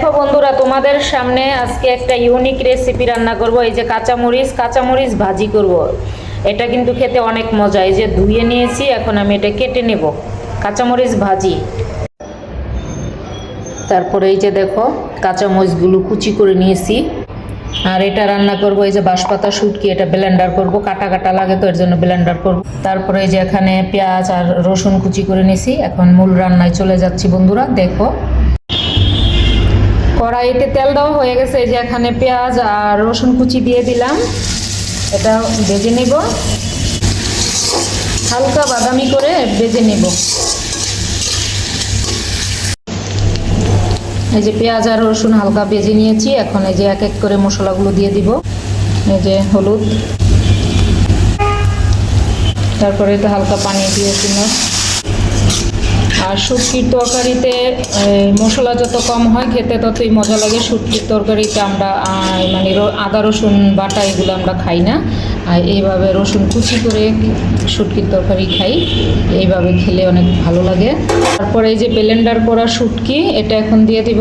দেখো বন্ধুরা, তোমাদের সামনে আজকে একটা ইউনিক রেসিপি রান্না করব। এই যে কাঁচামরিচ ভাজি করব। এটা কিন্তু খেতে অনেক মজা। এই যে ধুয়ে নিয়েছি, এখন আমি এটা কেটে নেব। কাঁচামরিচ ভাজি। তারপরে এই যে দেখো, কাঁচামরিচগুলো কুচি করে নিয়েছি। আর এটা রান্না করব এই যে বাঁশপাতা শুটকি, এটা ব্লেন্ডার করব। কাটা কাটা লাগে তো, এর জন্য ব্লেন্ডার করব। তারপরে এই যে এখানে পেঁয়াজ আর রসুন কুচি করে নিয়েছি। এখন মূল রান্নায় চলে যাচ্ছি বন্ধুরা, দেখো। কড়াইতে তেল দেওয়া হয়ে গেছে। এই যে এখানে পেঁয়াজ আর রসুন কুচি দিয়ে দিলাম। এটা ভেজে নেব, হালকা বাদামি করে ভেজে নেব। এই যে পেঁয়াজ আর রসুন হালকা ভেজে নিয়েছি। এখন এই যে এক এক করে মশলাগুলো দিয়ে দিব। এই যে হলুদ, তারপরে এটা হালকা পানি দিয়েছি। আর শুটকির তরকারিতে মশলা যত কম হয় খেতে ততই মজা লাগে। শুটকির তরকারিতে আমরা মানে আদা রসুন বাটা এগুলো আমরা খাই না। আর এইভাবে রসুন কুচি করে শুটকির তরকারি খাই। এইভাবে খেলে অনেক ভালো লাগে। তারপরে এই যে ব্লেন্ডার করা শুটকি, এটা এখন দিয়ে দিব।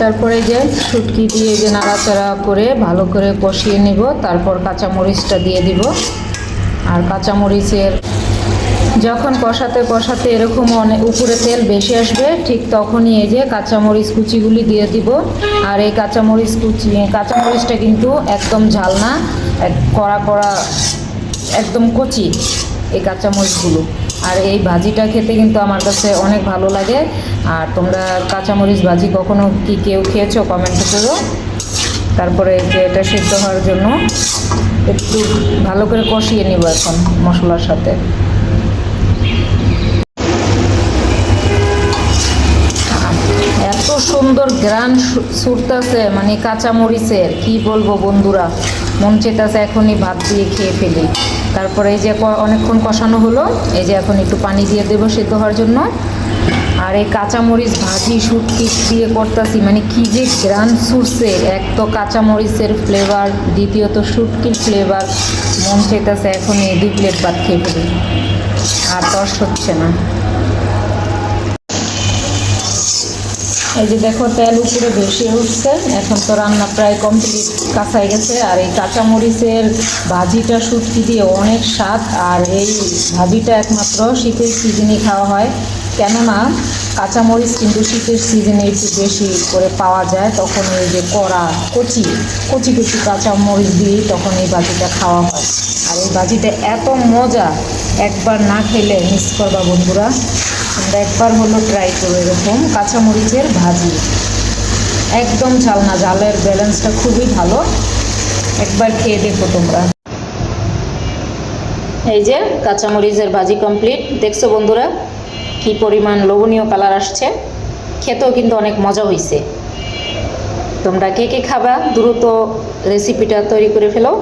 তারপরে যে শুটকি দিয়ে যে নাড়াচাড়া করে ভালো করে কষিয়ে নেব। তারপর কাঁচামরিচটা দিয়ে দিব। আর কাঁচামরিচের যখন কষাতে কষাতে এরকম অনেক উপরে তেল বেশি আসবে, ঠিক তখনই এই যে কাঁচামরিচ কুচিগুলি দিয়ে দিব। আর এই কাঁচামরিচটা কিন্তু একদম ঝাল না, কড়া কড়া, একদম কচি এই কাঁচামরিচগুলো। আর এই ভাজিটা খেতে কিন্তু আমার কাছে অনেক ভালো লাগে। আর তোমরা কাঁচামরিচ ভাজি কখনো কি কেউ খেয়েছো কমেন্ট করো। তারপরে যে এটা সিদ্ধ হওয়ার জন্য একটু ভালো করে কষিয়ে নিব এখন মশলার সাথে। এত সুন্দর গ্রান ছুটতেছে, মানে কাঁচামরিচের কি বলবো বন্ধুরা, মন চেতাছে এখনই ভাত দিয়ে খেয়ে ফেলি। তারপরে এই যে অনেকক্ষণ কষানো হলো, এই যে এখন একটু পানি দিয়ে দেবো সিদ্ধ হওয়ার জন্য। আর এই কাঁচামরিচ ভাজি শুটকি দিয়ে করতেছি, মানে কি যে গ্রান ছুটছে। এক তো কাঁচামরিচের ফ্লেভার, দ্বিতীয়ত শুটকির ফ্লেভার। মন চেতাছে এখনই 2 প্লেট ভাত খেয়ে ফেলি, আর তর্স হচ্ছে না। এই যে দেখো, তেল উপরে ভেসে উঠছে। এখন তো রান্না প্রায় কমপ্লিট, কাঁচাই গেছে। আর এই কাঁচামরিচের ভাজিটা শুটকি দিয়ে অনেক স্বাদ। আর এই ভাজিটা একমাত্র শীতের সিজনে খাওয়া হয়, কেননা কাঁচামরিচ কিন্তু শীতের সিজনে একটু বেশি করে পাওয়া যায়। তখন এই যে কচি কচি কাঁচামরিচ দিয়েই তখন এই ভাজিটা খাওয়া হয়। আর এই ভাজিটা এত মজা, একবার না খেলে মিস করবা বন্ধুরা। তোমরা একবার হলো ট্রাই করো এরকম কাঁচামরিচের ভাজি। একদম ঝাল না, ঝালের ব্যালেন্সটা খুবই ভালো। একবার খেয়ে দেখো তোমরা। এই যে কাঁচামরিচের ভাজি কমপ্লিট। দেখছো বন্ধুরা কি পরিমাণ লোভনীয় কালার আসছে। খেতেও কিন্তু অনেক মজা হয়েছে। তোমরা কে কে খাবা দ্রুত রেসিপিটা তৈরি করে ফেলো।